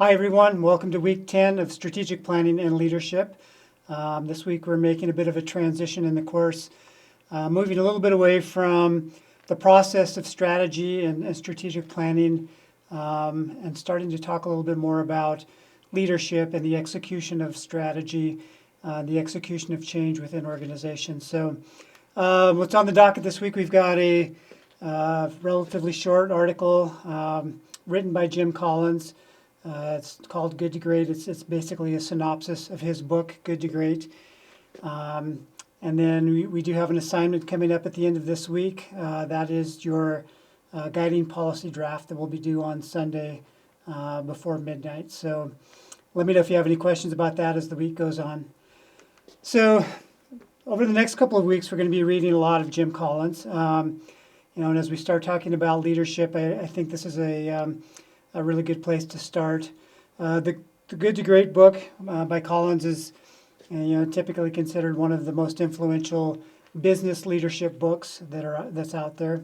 Hi, everyone. Welcome to week 10 of Strategic Planning and Leadership. This week we're making a bit of a transition in the course, moving a little bit away from the process of strategy and strategic planning, and starting to talk a little bit more about leadership and the execution of strategy, the execution of change within organizations. So, what's on the docket this week? We've got a relatively short article written by Jim Collins. It's called Good to Great. It's basically a synopsis of his book, Good to Great. And then we do have an assignment coming up at the end of this week. That is your guiding policy draft that will be due on Sunday before midnight. So let me know if you have any questions about that as the week goes on. So over the next couple of weeks, we're going to be reading a lot of Jim Collins. And as we start talking about leadership, I think this is a really good place to start. The Good to Great book by Collins is typically considered one of the most influential business leadership books that's out there.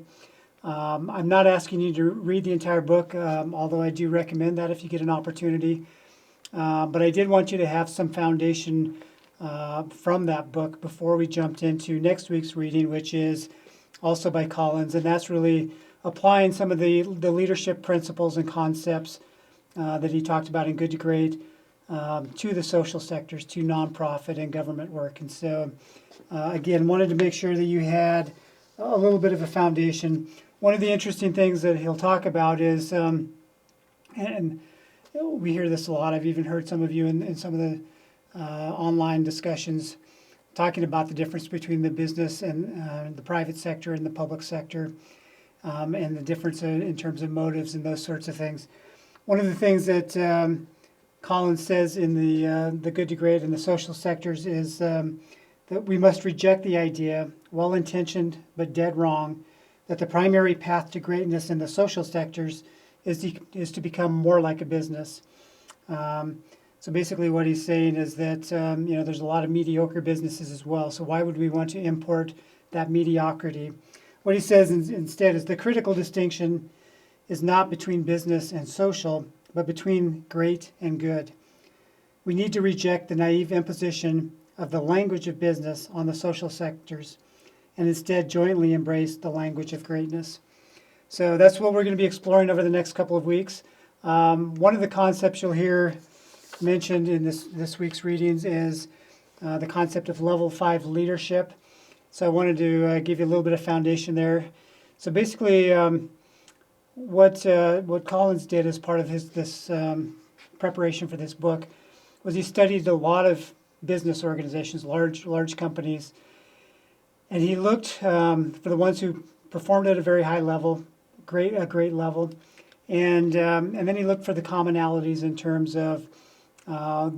I'm not asking you to read the entire book, although I do recommend that if you get an opportunity. But I did want you to have some foundation from that book before we jumped into next week's reading, which is also by Collins, and that's really applying some of the leadership principles and concepts that he talked about in Good to Great to the social sectors, to nonprofit and government work. And so, again, wanted to make sure that you had a little bit of a foundation. One of the interesting things that he'll talk about is, and we hear this a lot, I've even heard some of you in some of the online discussions talking about the difference between the business and the private sector and the public sector. And the difference in terms of motives and those sorts of things. One of the things that Collins says in the Good to Great and the social sectors is that we must reject the idea, well-intentioned but dead wrong, that the primary path to greatness in the social sectors is to become more like a business. So basically what he's saying is that there's a lot of mediocre businesses as well. So why would we want to import that mediocrity? What he says instead is the critical distinction is not between business and social, but between great and good. We need to reject the naive imposition of the language of business on the social sectors and instead jointly embrace the language of greatness. So that's what we're going to be exploring over the next couple of weeks. One of the concepts you'll hear mentioned in this week's readings is the concept of level 5 leadership. So I wanted to give you a little bit of foundation there. So basically, what Collins did as part of this preparation for this book was he studied a lot of business organizations, large companies, and he looked for the ones who performed at a very high level, a great level, and then he looked for the commonalities in terms of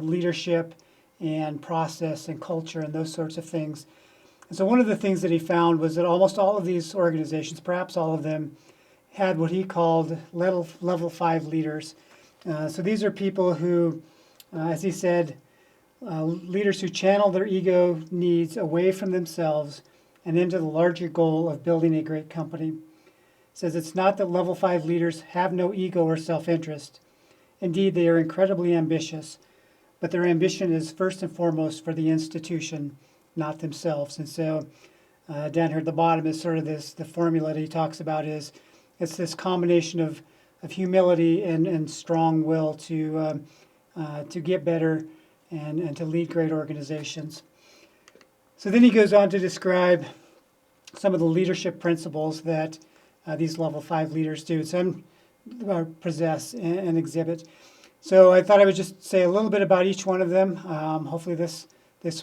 leadership and process and culture and those sorts of things. And so one of the things that he found was that almost all of these organizations, perhaps all of them, had what he called level 5 leaders. So these are people who, as he said, leaders who channel their ego needs away from themselves and into the larger goal of building a great company. He says it's not that level 5 leaders have no ego or self-interest. Indeed, they are incredibly ambitious, but their ambition is first and foremost for the institution, not themselves. And so down here at the bottom is sort of the formula that he talks about is it's this combination of humility and strong will to get better and to lead great organizations. So then he goes on to describe some of the leadership principles that these level 5 leaders do, possess and exhibit. So I thought I would just say a little bit about each one of them. Hopefully this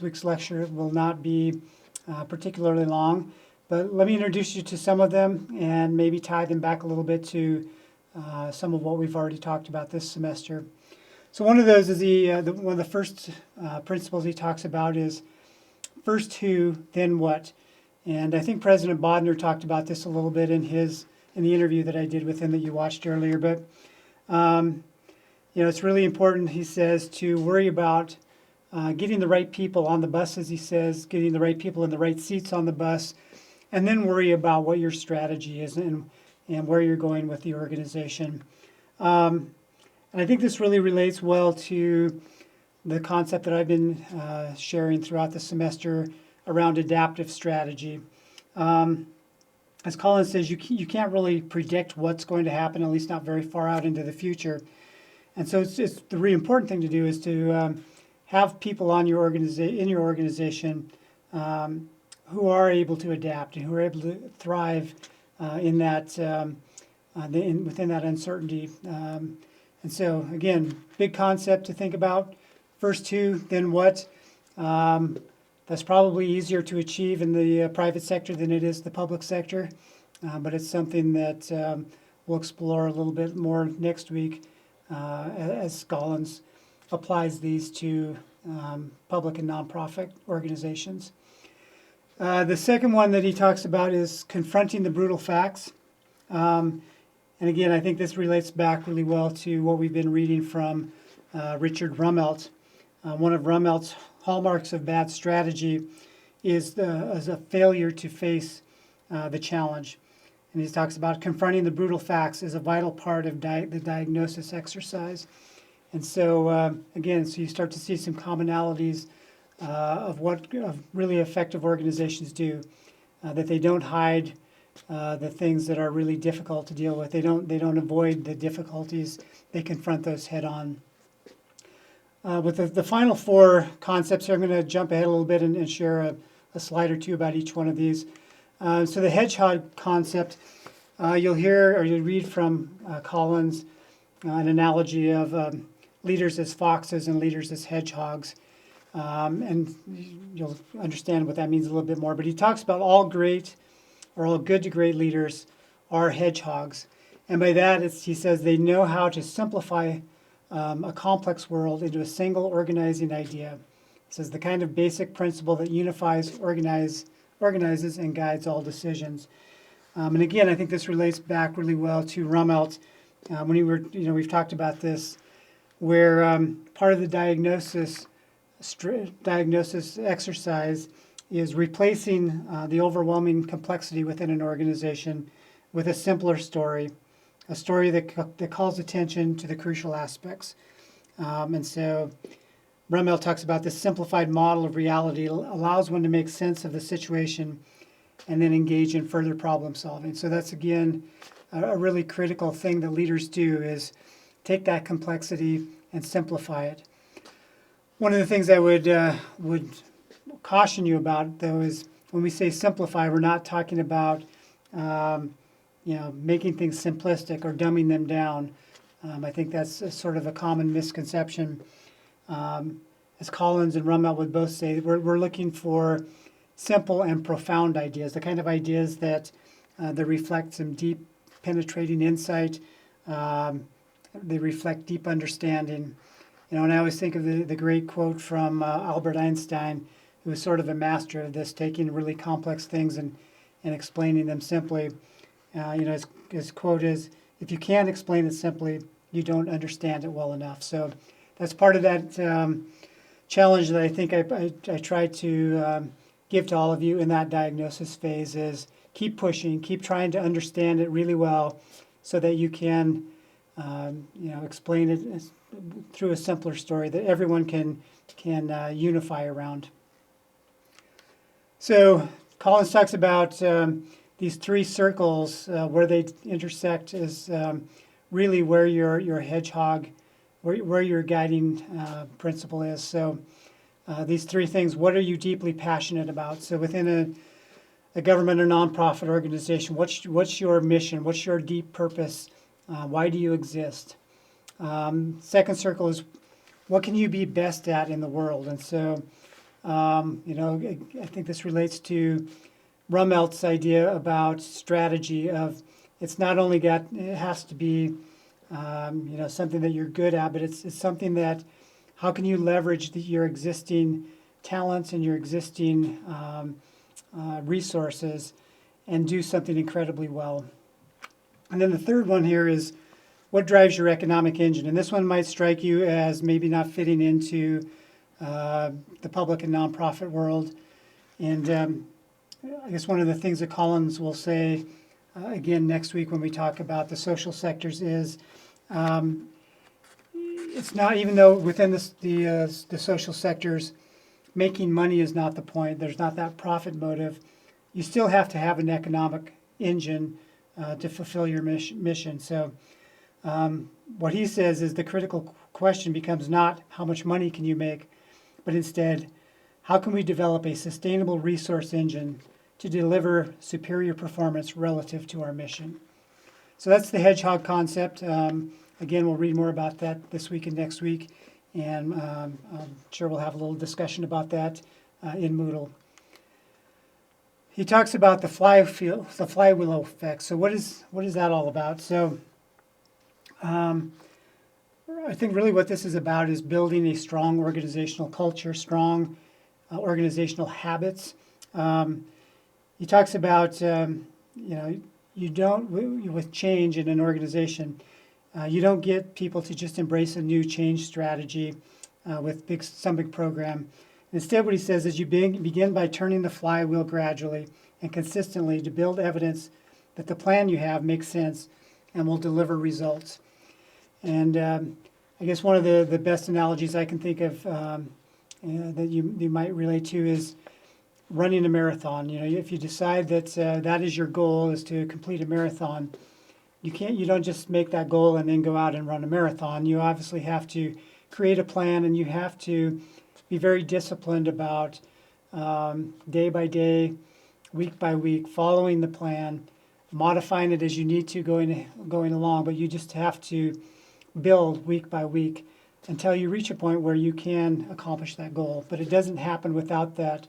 week's lecture will not be particularly long, but let me introduce you to some of them and maybe tie them back a little bit to some of what we've already talked about this semester. So one of those is one of the first principles he talks about is first who, then what. And I think President Bodnar talked about this a little bit in the interview that I did with him that you watched earlier. But it's really important, he says, to worry about getting the right people on the bus, as he says, getting the right people in the right seats on the bus, and then worry about what your strategy is and where you're going with the organization. And I think this really relates well to the concept that I've been sharing throughout the semester around adaptive strategy. As Colin says, you can't really predict what's going to happen, at least not very far out into the future. And so it's the really important thing to do is to have people on your in your organization who are able to adapt and who are able to thrive in that within that uncertainty. And so again, big concept to think about. First two, then what? That's probably easier to achieve in the private sector than it is the public sector, but it's something that we'll explore a little bit more next week as Collins applies these to public and nonprofit organizations. The second one that he talks about is confronting the brutal facts. And again, I think this relates back really well to what we've been reading from Richard Rummelt. One of Rummelt's hallmarks of bad strategy is a failure to face the challenge. And he talks about confronting the brutal facts is a vital part of the diagnosis exercise. And so, again, so you start to see some commonalities of what really effective organizations do, that they don't hide the things that are really difficult to deal with. They don't avoid the difficulties. They confront those head on. With the final four concepts here, I'm going to jump ahead a little bit and share a slide or two about each one of these. So the hedgehog concept, you'll hear or you'll read from Collins an analogy of leaders as foxes and leaders as hedgehogs. And you'll understand what that means a little bit more. But he talks about all great or all good to great leaders are hedgehogs. And by that, he says they know how to simplify a complex world into a single organizing idea. He says the kind of basic principle that unifies, organizes, and guides all decisions. And again, I think this relates back really well to Rummelt. We've talked about this, where part of the diagnosis exercise is replacing the overwhelming complexity within an organization with a simpler story, a story that calls attention to the crucial aspects. And so Rummelt talks about this simplified model of reality allows one to make sense of the situation and then engage in further problem solving. So that's, again, a really critical thing that leaders do is take that complexity and simplify it. One of the things I would caution you about, though, is when we say simplify, we're not talking about making things simplistic or dumbing them down. I think that's sort of a common misconception. As Collins and Rummelt would both say, we're looking for simple and profound ideas, the kind of ideas that reflect some deep, penetrating insight. They reflect deep understanding. And I always think of the great quote from Albert Einstein, who was sort of a master of this, taking really complex things and explaining them simply. His quote is, "If you can't explain it simply, you don't understand it well enough." So that's part of that challenge that I think I try to give to all of you in that diagnosis phase is keep pushing, keep trying to understand it really well so that you can explain it through a simpler story that everyone can unify around. So Collins talks about these three circles where they intersect is really where your hedgehog, where your guiding principle is. So these three things, what are you deeply passionate about? So within a government or nonprofit organization, what's your mission? What's your deep purpose? Why do you exist? Second circle is what can you be best at in the world? And so, I think this relates to Rummelt's idea about strategy of it's not only it has to be, something that you're good at, but it's something that how can you leverage your existing talents and your existing resources and do something incredibly well. And then the third one here is what drives your economic engine? And this one might strike you as maybe not fitting into the public and nonprofit world. And I guess one of the things that Collins will say again next week when we talk about the social sectors is it's not, even though within the social sectors, making money is not the point. There's not that profit motive. You still have to have an economic engine to fulfill your mission. So what he says is the critical question becomes not how much money can you make, but instead, how can we develop a sustainable resource engine to deliver superior performance relative to our mission? So that's the hedgehog concept. Again, we'll read more about that this week and next week, and I'm sure we'll have a little discussion about that in Moodle. He talks about the flywheel effect. So what is that all about? So I think really what this is about is building a strong organizational culture, strong organizational habits. He talks about you don't, with change in an organization, you don't get people to just embrace a new change strategy with some big program. Instead, what he says is you begin by turning the flywheel gradually and consistently to build evidence that the plan you have makes sense and will deliver results. And I guess one of the best analogies I can think of that you might relate to is running a marathon. If you decide that that is your goal, is to complete a marathon, you don't just make that goal and then go out and run a marathon. You obviously have to create a plan, and you have to be very disciplined about day by day, week by week, following the plan, modifying it as you need to going along, but you just have to build week by week until you reach a point where you can accomplish that goal. But it doesn't happen without that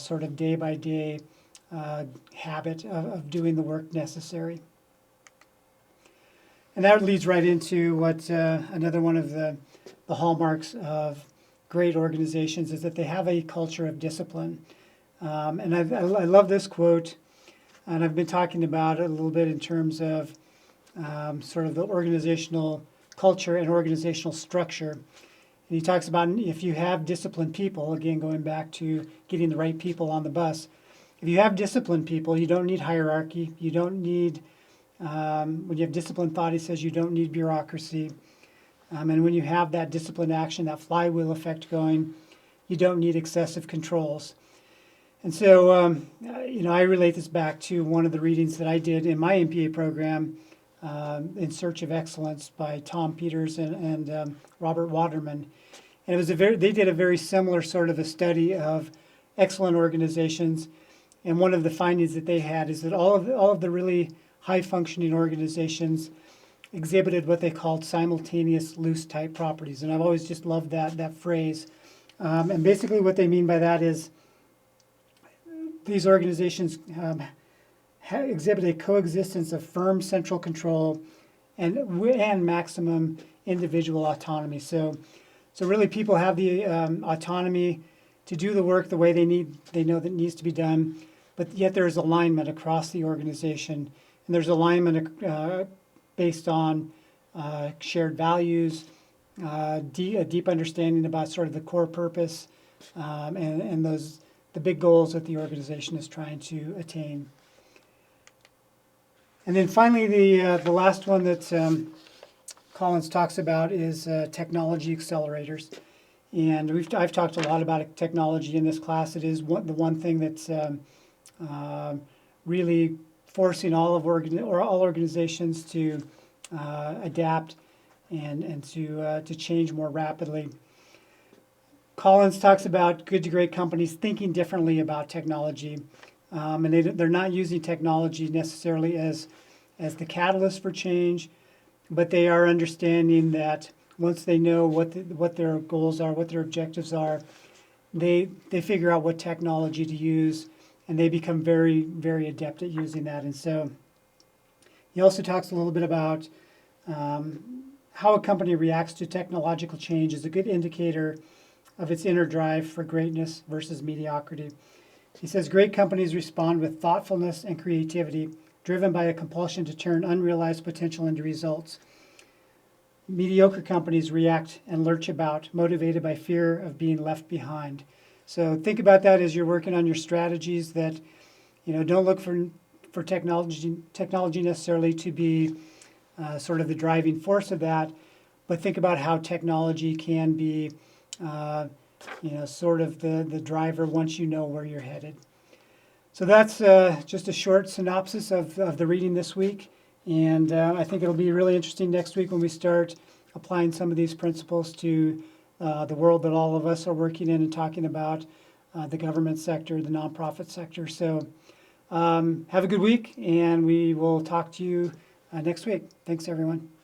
sort of day by day habit of doing the work necessary. And that leads right into what another one of the hallmarks of great organizations is that they have a culture of discipline. And I love this quote, and I've been talking about it a little bit in terms of sort of the organizational culture and organizational structure. And he talks about if you have disciplined people, again, going back to getting the right people on the bus, if you have disciplined people, you don't need hierarchy, you don't need, when you have disciplined thought, he says you don't need bureaucracy. And when you have that disciplined action, that flywheel effect going, you don't need excessive controls. And so, I relate this back to one of the readings that I did in my MPA program, In Search of Excellence by Tom Peters and Robert Waterman. And it was they did a very similar sort of a study of excellent organizations. And one of the findings that they had is that all of the really high functioning organizations exhibited what they called simultaneous loose type properties. And I've always just loved that phrase. And basically what they mean by that is these organizations exhibit a coexistence of firm central control and maximum individual autonomy. So really people have the autonomy to do the work the way they know that it needs to be done, but yet there's alignment across the organization. And there's alignment based on shared values, a deep understanding about sort of the core purpose and the big goals that the organization is trying to attain. And then finally, the last one that Collins talks about is technology accelerators. And I've talked a lot about technology in this class. It is the one thing that's really forcing all organizations to adapt and to change more rapidly. Collins talks about good to great companies thinking differently about technology, and they're not using technology necessarily as the catalyst for change, but they are understanding that once they know what their goals are, what their objectives are, they figure out what technology to use, and they become very, very adept at using that. And so he also talks a little bit about how a company reacts to technological change is a good indicator of its inner drive for greatness versus mediocrity. He says great companies respond with thoughtfulness and creativity, driven by a compulsion to turn unrealized potential into results. Mediocre companies react and lurch about, motivated by fear of being left behind. So think about that as you're working on your strategies, that don't look for technology necessarily to be sort of the driving force of that, but think about how technology can be, sort of the driver once you know where you're headed. So that's just a short synopsis of the reading this week. And I think it'll be really interesting next week when we start applying some of these principles to the world that all of us are working in and talking about, the government sector, the nonprofit sector. So have a good week, and we will talk to you next week. Thanks, everyone.